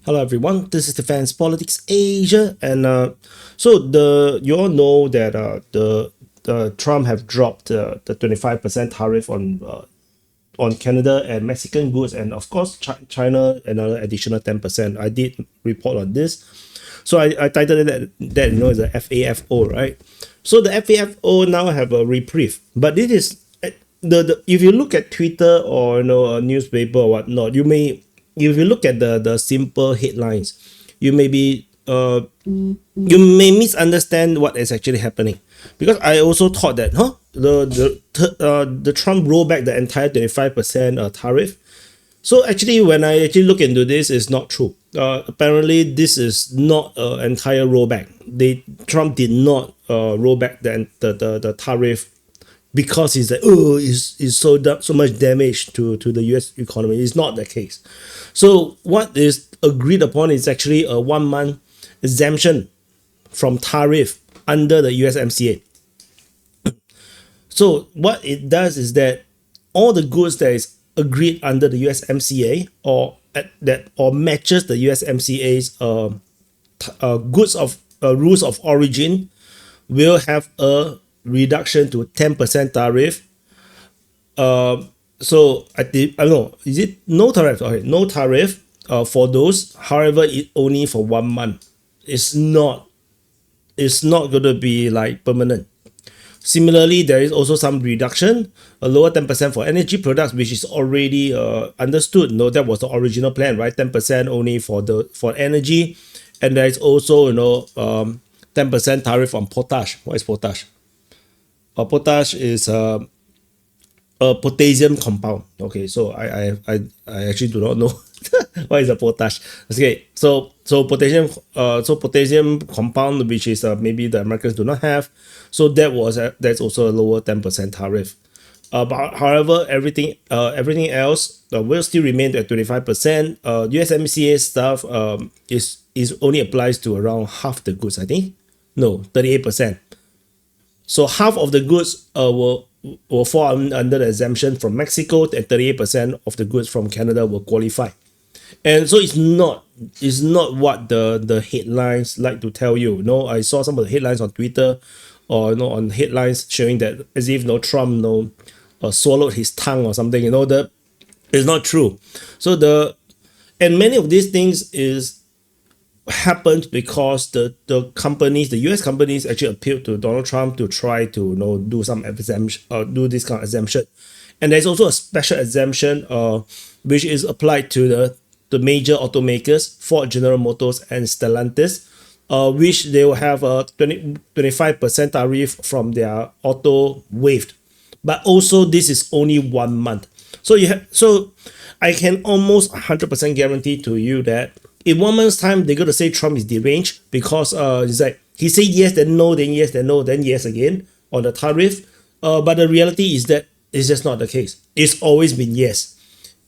Hello everyone, this is Defense Politics Asia, and you all know that the Trump have dropped the 25% tariff on Canada and Mexican goods, and of course China another additional 10%. I did report on this, so I titled it that is a FAFO, right? So the FAFO now have a reprieve, but it is the if you look at Twitter or a newspaper or whatnot, you may if you look at the simple headlines, you may be you may misunderstand what is actually happening, because I also thought that the Trump rolled back the entire 25% tariff. So actually, when I actually look into this, it's not true. Apparently, this is not an entire rollback. Trump did not roll back the tariff because he's like, oh, it's so much damage to the US economy. It's not the case. So what is agreed upon is actually a 1 month exemption from tariff under the USMCA. So what it does is that all the goods that is agreed under the USMCA or matches the USMCA's goods of rules of origin will have a reduction to 10% tariff. So I don't know, is it no tariff? Okay, no tariff for those. However, it only for 1 month. It's not going to be like permanent. Similarly, there is also some reduction, a lower 10% for energy products, which is already understood. No, that was the original plan, right? 10% only for energy, and there is also 10% tariff on potash. What is potash? Potash is a potassium compound. Okay, so I actually do not know what is a potash. Okay, so potassium compound, which is maybe the Americans do not have. So that's also a lower 10% tariff. But however, everything else will still remain at 25%. USMCA stuff is only applies to around half the goods. I think no 38%. So half of the goods will fall under the exemption from Mexico, and 38% of the goods from Canada will qualify. And so it's not what the headlines like to tell you. I saw some of the headlines on Twitter or on headlines showing that as if Trump swallowed his tongue or something. That is not true. So and many of these things happened because the US companies actually appealed to Donald Trump to try to do some exemption, do this kind of exemption. And there's also a special exemption which is applied to the major automakers, Ford, General Motors, and Stellantis, which they will have a 25% tariff from their auto waived. But also this is only 1 month. So I can almost 100% guarantee to you that in 1 month's time, they're going to say Trump is deranged, because it's like he said yes, then no, then yes, then no, then yes again on the tariff. But the reality is that it's just not the case. It's always been yes.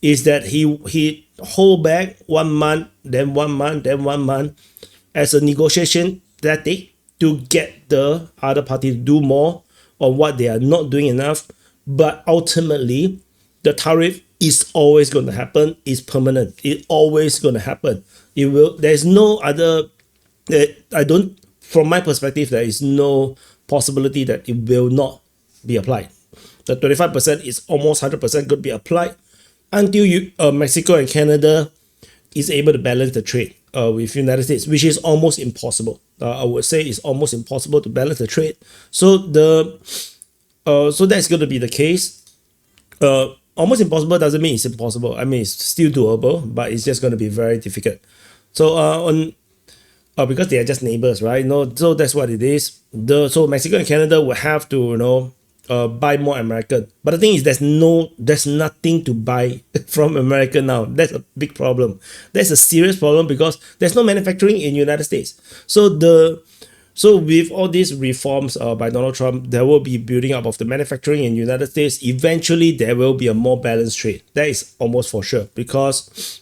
Is that he hold back 1 month, then 1 month, then 1 month as a negotiation tactic to get the other party to do more on what they are not doing enough. But ultimately, the tariff is always going to happen. It's permanent. It's always going to happen. It will. There's no other. From my perspective, there is no possibility that it will not be applied. The 25% is almost 100% going to be applied until Mexico and Canada is able to balance the trade with United States, which is almost impossible. I would say it's almost impossible to balance the trade. So so that's going to be the case. Almost impossible doesn't mean it's impossible. I mean, it's still doable, but it's just going to be very difficult. So because they are just neighbors, right? So that's what it is. So Mexico and Canada will have to buy more American. But the thing is, there's nothing to buy from America now. That's a big problem. That's a serious problem, because there's no manufacturing in United States. So with all these reforms by Donald Trump, there will be building up of the manufacturing in United States. Eventually, there will be a more balanced trade. That is almost for sure, because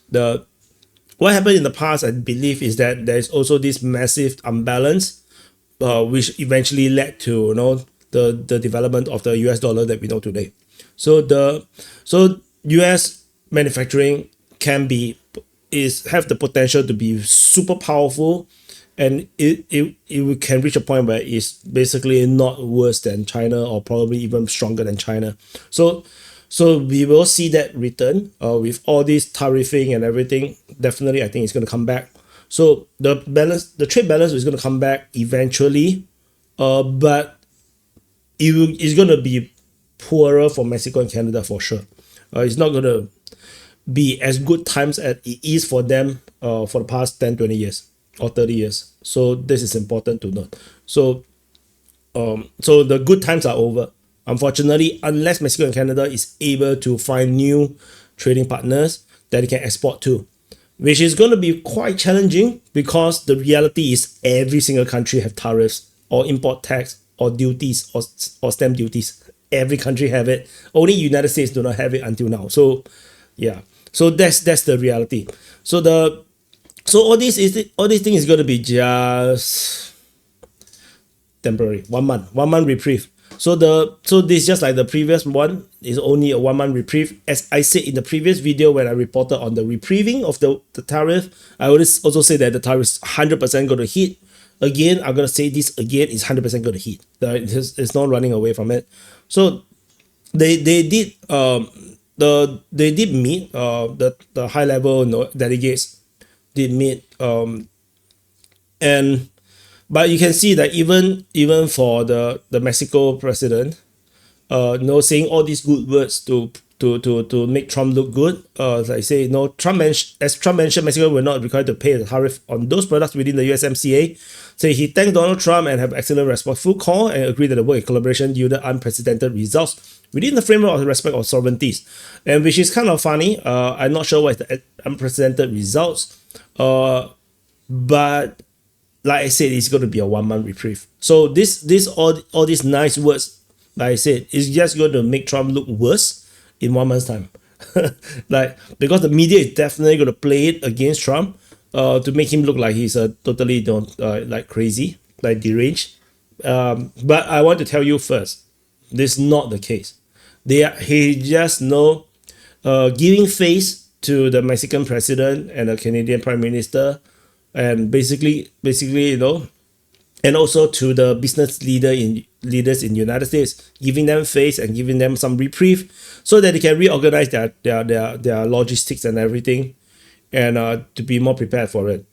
what happened in the past, I believe, is that there is also this massive unbalance, which eventually led to the development of the US dollar that we know today. So US manufacturing can be is have the potential to be super powerful, and it can reach a point where it's basically not worse than China or probably even stronger than China. So we will see that return with all this tariffing and everything. Definitely, I think it's going to come back. So the trade balance is going to come back eventually, but it's going to be poorer for Mexico and Canada for sure. It's not going to be as good times as it is for them for the past 10, 20 years or 30 years. So this is important to note. So the good times are over. Unfortunately, unless Mexico and Canada is able to find new trading partners that they can export to, which is going to be quite challenging because the reality is every single country have tariffs or import tax or duties or stamp duties. Every country have it. Only United States do not have it until now. So yeah, so that's the reality. So all these things is going to be just temporary. 1 month reprieve. So this, just like the previous one, is only a 1 month reprieve. As I said in the previous video when I reported on the reprieving of the tariff, I would also say that the tariff is 100% going to hit. Again, I'm going to say this again, it's 100% going to hit. It's not running away from it. So they did meet the high level delegates did meet, but you can see that even for the Mexico president, saying all these good words to make Trump look good. As I say, Trump mentioned, Mexico will not be required to pay the tariff on those products within the USMCA. So he thanked Donald Trump and have excellent respectful call and agreed that the work in collaboration yielded unprecedented results within the framework of the respect of sovereignties, and which is kind of funny. I'm not sure what is the unprecedented results, but like I said, it's going to be a 1 month reprieve. So all these nice words, like I said, is just going to make Trump look worse in 1 month's time. Because the media is definitely going to play it against Trump to make him look like he's totally like crazy, like deranged. But I want to tell you first, this is not the case. He just giving face to the Mexican president and the Canadian prime minister, and basically, and also to the business leaders in the United States, giving them face and giving them some reprieve so that they can reorganize their logistics and everything, and to be more prepared for it.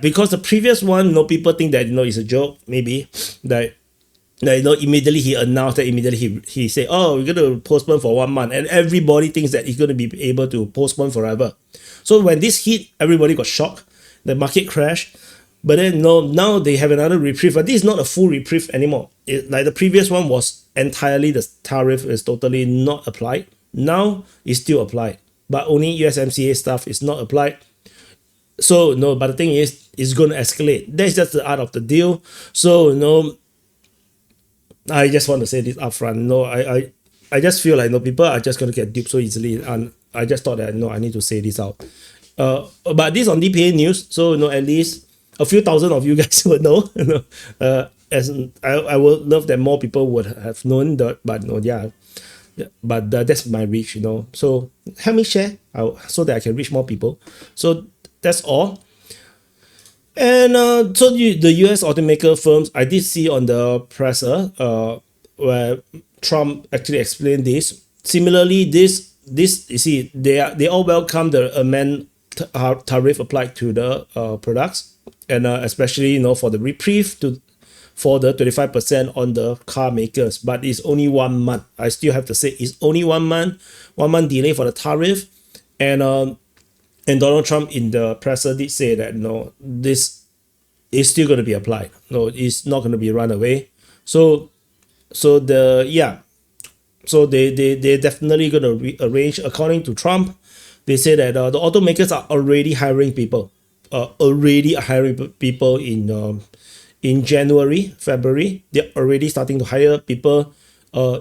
Because the previous one, people think that it's a joke, maybe immediately he announced that, immediately he said, oh, we're going to postpone for 1 month, and everybody thinks that he's going to be able to postpone forever. So when this hit, everybody got shocked. The market crashed, but then now they have another reprieve. But this is not a full reprieve anymore. Like the previous one was entirely, the tariff is totally not applied. Now it's still applied, but only USMCA stuff is not applied. So but the thing is, it's going to escalate. That's just the art of the deal. So I just want to say this upfront. I just feel like people are just going to get duped so easily, and I just thought that I need to say this out. But this on DPA news, so at least a few thousand of you guys would know. As I would love that more people would have known that, but but that's my reach, So help me share so that I can reach more people. So that's all. And the US automaker firms, I did see on the presser where Trump actually explained this. Similarly, this you see, they all welcome the amend tariff applied to the products, and especially for the reprieve for the 25% on the car makers, but it's only 1 month. I still have to say it's only 1 month delay for the tariff, and Donald Trump in the presser did say that this is still going to be applied. It's not going to be run away. So they're definitely going to arrange, according to Trump. They say that the automakers are already hiring people. In January, February. They're already starting to hire people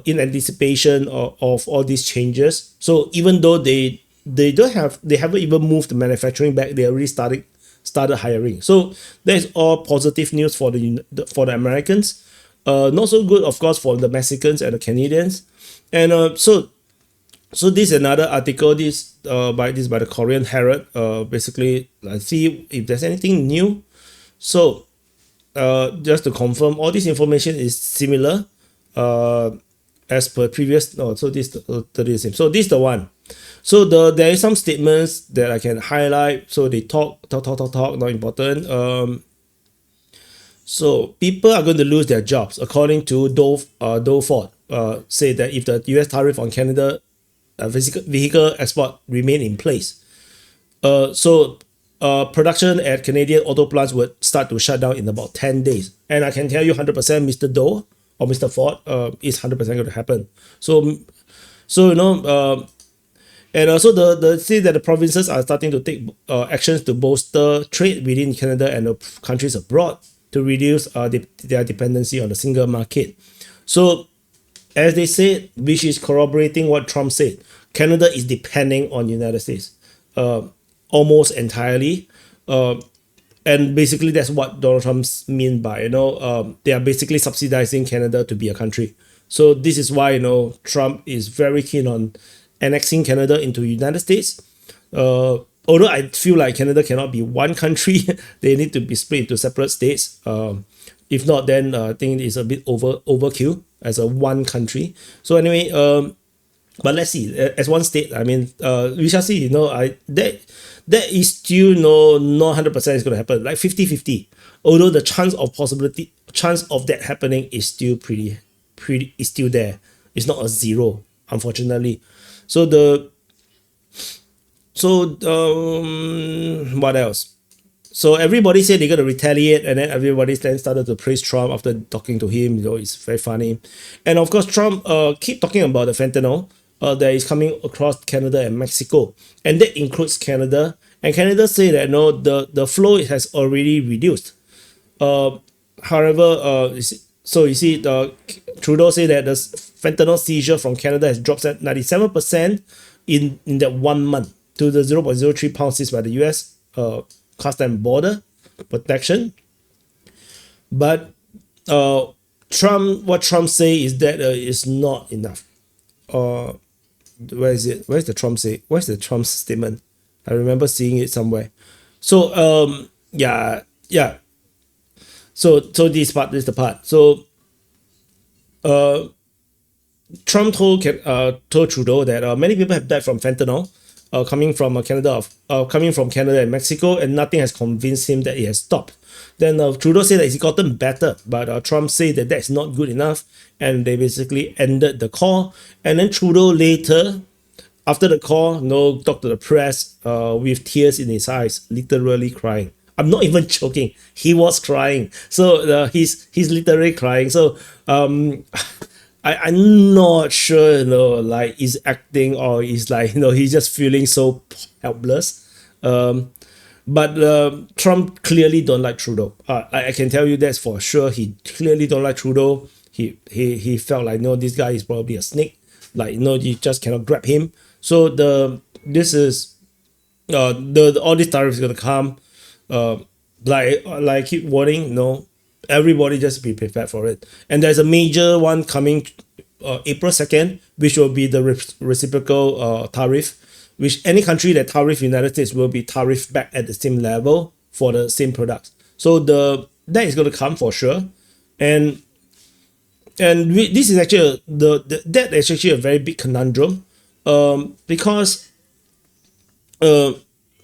in anticipation of all these changes. So even though they haven't even moved the manufacturing back, they already started hiring. So that's all positive news for the Americans. Not so good, of course, for the Mexicans and the Canadians. And so So this is another article. By the Korean Herald. Basically, let's see if there's anything new. So just to confirm, all this information is similar as per previous. No, so this the same. So this is the one. So there is some statements that I can highlight. So they talk, not important. So people are going to lose their jobs, according to Doe Ford. Say that if the U.S. tariff on Canada vehicle export remain in place, production at Canadian auto plants would start to shut down in about 10 days. And I can tell you 100% Mr. Doe or Mr. Ford is 100% going to happen. So and also the say that the provinces are starting to take actions to bolster trade within Canada and the countries abroad to reduce their dependency on the single market. So as they said, which is corroborating what Trump said, Canada is depending on United States almost entirely. And basically that's what Donald Trump mean by, they are basically subsidizing Canada to be a country. So this is why, Trump is very keen on annexing Canada into the United States. Although I feel like Canada cannot be one country, they need to be split into separate states. If not, then I think it's a bit overkill as a one country. So anyway, but let's see. As one state, I mean, we shall see. That is still not 100% is going to happen. Like 50-50. Although the chance of that happening is still is still there. It's not a zero, unfortunately. What else? So everybody said they're going to retaliate, and then everybody then started to praise Trump after talking to him. It's very funny. And of course, Trump keep talking about the fentanyl that is coming across Canada and Mexico. And that includes Canada. And Canada say that the flow has already reduced. However, so you see, Trudeau say that the fentanyl seizure from Canada has dropped at 97% in that 1 month to the 0.03 pounds seized by the US Customs and Border Protection. But what Trump say is that is not enough. Where is it? Where's the Trump say? Where's the Trump statement? I remember seeing it somewhere. So yeah. So this is the part. So Trump told Trudeau that many people have died from fentanyl coming from Canada and Mexico, and nothing has convinced him that it has stopped. Then Trudeau said that it's gotten better, but Trump said that that's not good enough, and they basically ended the call. And then Trudeau later, after the call, talked to the press with tears in his eyes, literally crying. I'm not even joking. He was crying. So he's literally crying. So I'm not sure, like he's acting or he's like, he's just feeling so helpless. But Trump clearly don't like Trudeau. I can tell you that's for sure. He clearly don't like Trudeau. He felt like, this guy is probably a snake. Like, you just cannot grab him. So all this tariff is gonna come. Like I keep warning, everybody just be prepared for it. And there's a major one coming April 2nd, which will be the reciprocal tariff, which any country that tariff United States will be tariffed back at the same level for the same products. So that is going to come for sure. And this is actually that is actually a very big conundrum, because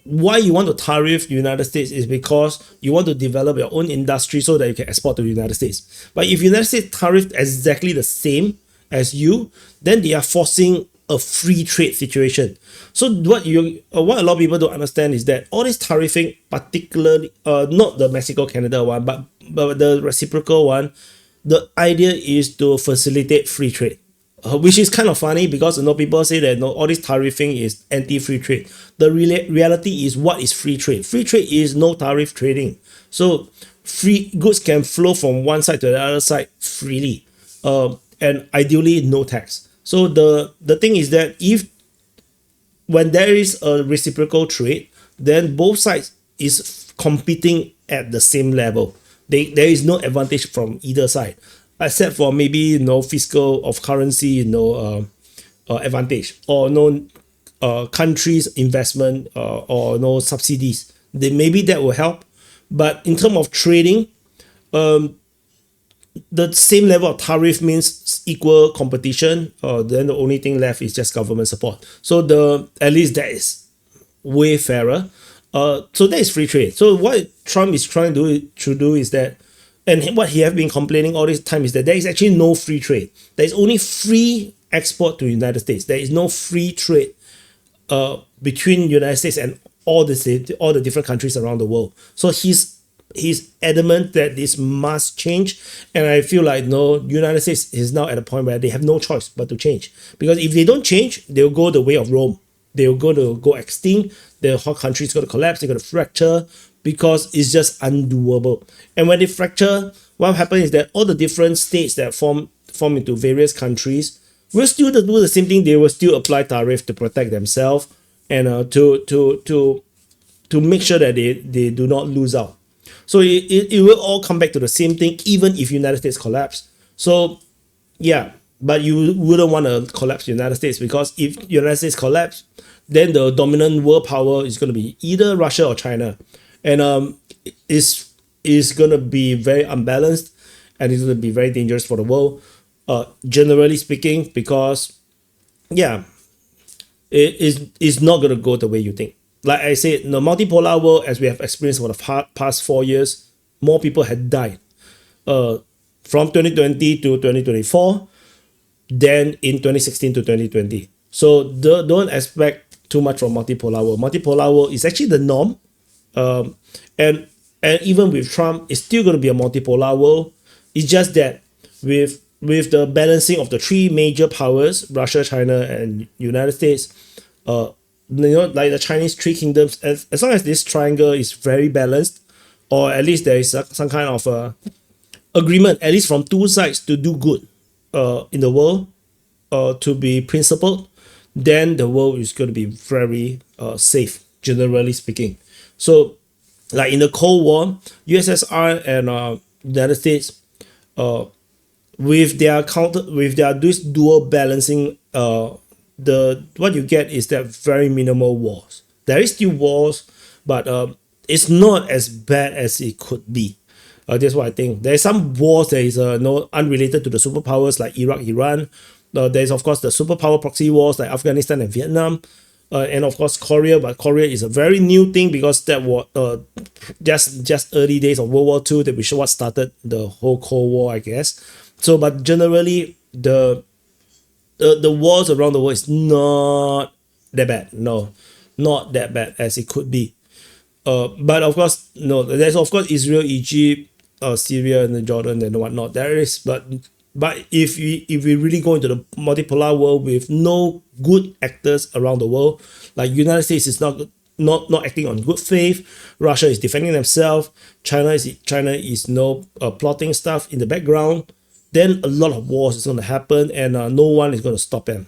why you want to tariff the United States is because you want to develop your own industry so that you can export to the United States. But if United States tariff exactly the same as you, then they are forcing a free trade situation. So what a lot of people don't understand is that all this tariffing, particularly not the Mexico-Canada one, but the reciprocal one, the idea is to facilitate free trade. Which is kind of funny because people say that all this tariffing is anti-free trade. The reality is, what is free trade? Free trade is no tariff trading. So free goods can flow from one side to the other side freely, and ideally no tax. So the thing is that when there is a reciprocal trade, then both sides is competing at the same level. There is no advantage from either side, except for maybe fiscal of currency, advantage, or no countries investment, or no subsidies. Then maybe that will help. But in terms of trading, the same level of tariff means equal competition. Then the only thing left is just government support. So at least that is way fairer. So that is free trade. So what Trump is trying to do is that, and what he have been complaining all this time is that there is actually no free trade. There is only free export to the United States. There is no free trade between the United States and all the different countries around the world. So he's adamant that this must change, and I feel like no, United States is now at a point where they have no choice but to change, because if they don't change, they'll go the way of Rome. They'll go extinct. The whole country is going to collapse. They're going to fracture, because it's just undoable. And when they fracture, what happens is that all the different states that form into various countries will still do the same thing. They will still apply tariff to protect themselves, and to make sure that they do not lose out. So it will all come back to the same thing, even if United States collapse. So yeah, but you wouldn't want to collapse the United States, because if United States collapse, then the dominant world power is going to be either Russia or China, and is going to be very unbalanced, and it's going to be very dangerous for the world, generally speaking, because yeah, it is not going to go the way you think. Like I said, the multipolar world, as we have experienced for the past 4 years, more people had died from 2020 to 2024 than in 2016 to 2020. So don't expect too much from multipolar world. Multipolar world is actually the norm, and even with Trump, it's still going to be a multipolar world. It's just that with the balancing of the three major powers, Russia, China, and United States, like the Chinese three kingdoms, as long as this triangle is very balanced, or at least there is some kind of agreement, at least from two sides, to do good in the world, to be principled, then the world is going to be very safe, generally speaking. So like in the Cold War, USSR and United States, with this dual balancing, what you get is that very minimal wars. There is still wars, but it's not as bad as it could be. That's what I think. There are some wars that is unrelated to the superpowers, like Iraq, Iran. There's of course the superpower proxy wars like Afghanistan and Vietnam, and of course Korea. But Korea is a very new thing, because that was just early days of World War II, that which what started the whole Cold War, I guess. So, but generally the wars around the world is not that bad. No, not that bad as it could be. But of course, no, there's of course Israel, Egypt, Syria, and Jordan and whatnot. There is, but if we really go into the multipolar world with no good actors around the world, like United States is not acting on good faith, Russia is defending themselves, China is plotting stuff in the background, then a lot of wars is going to happen, and no one is going to stop them.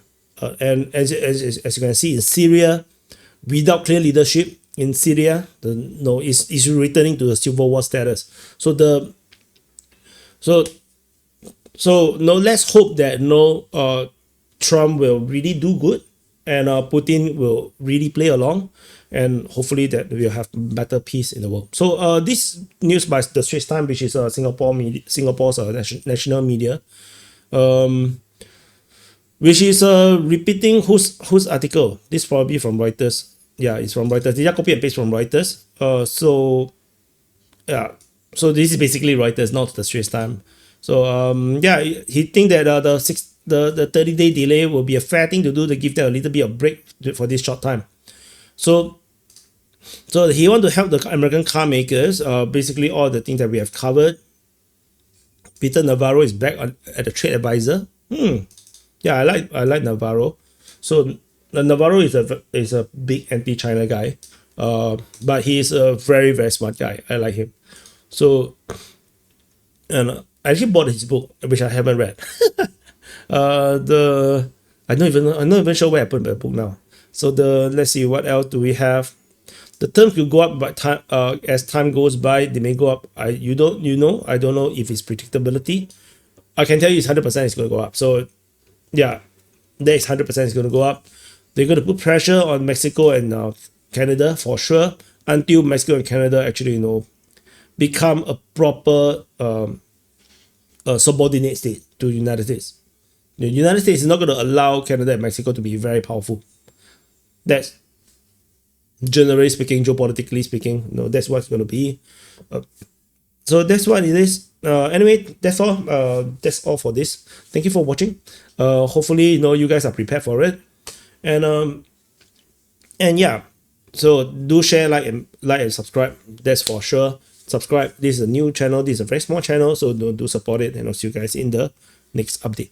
And as you can see in Syria, without clear leadership in Syria, is returning to the civil war status. Let's hope that Trump will really do good, and Putin will really play along, and hopefully that we'll have better peace in the world. So this news by the Straits Times, which is Singapore's national media, which is repeating whose article. This probably from Reuters. Yeah, it's from Reuters. They just copy and paste from Reuters. So this is basically Reuters, not the Straits Times. So he think that the 30-day delay will be a fair thing to do, to give them a little bit of break for this short time. So he want to help the American car makers. Basically all the things that we have covered. Peter Navarro is back at the trade advisor. Yeah, I like Navarro. So Navarro is a big anti-China guy. But he is a very, very smart guy. I like him. So, and I actually bought his book, which I haven't read. I'm not even sure where I put the book now. So let's see, what else do we have? The terms will go up by time as time goes by. They may go up. I don't know if it's predictability. I can tell you it's 100% it's going to go up. So yeah, that is 100% is going to go up. They're going to put pressure on Mexico and Canada for sure, until Mexico and Canada actually, become a proper subordinate state to the United States. The United States is not going to allow Canada and Mexico to be very powerful. That's generally speaking, geopolitically speaking, that's what's going to be. So that's what it is. Anyway, that's all. That's all for this. Thank you for watching. Hopefully, you guys are prepared for it. And yeah, so do share, like and subscribe. That's for sure. Subscribe. This is a new channel. This is a very small channel, so do support it. And I'll see you guys in the next update.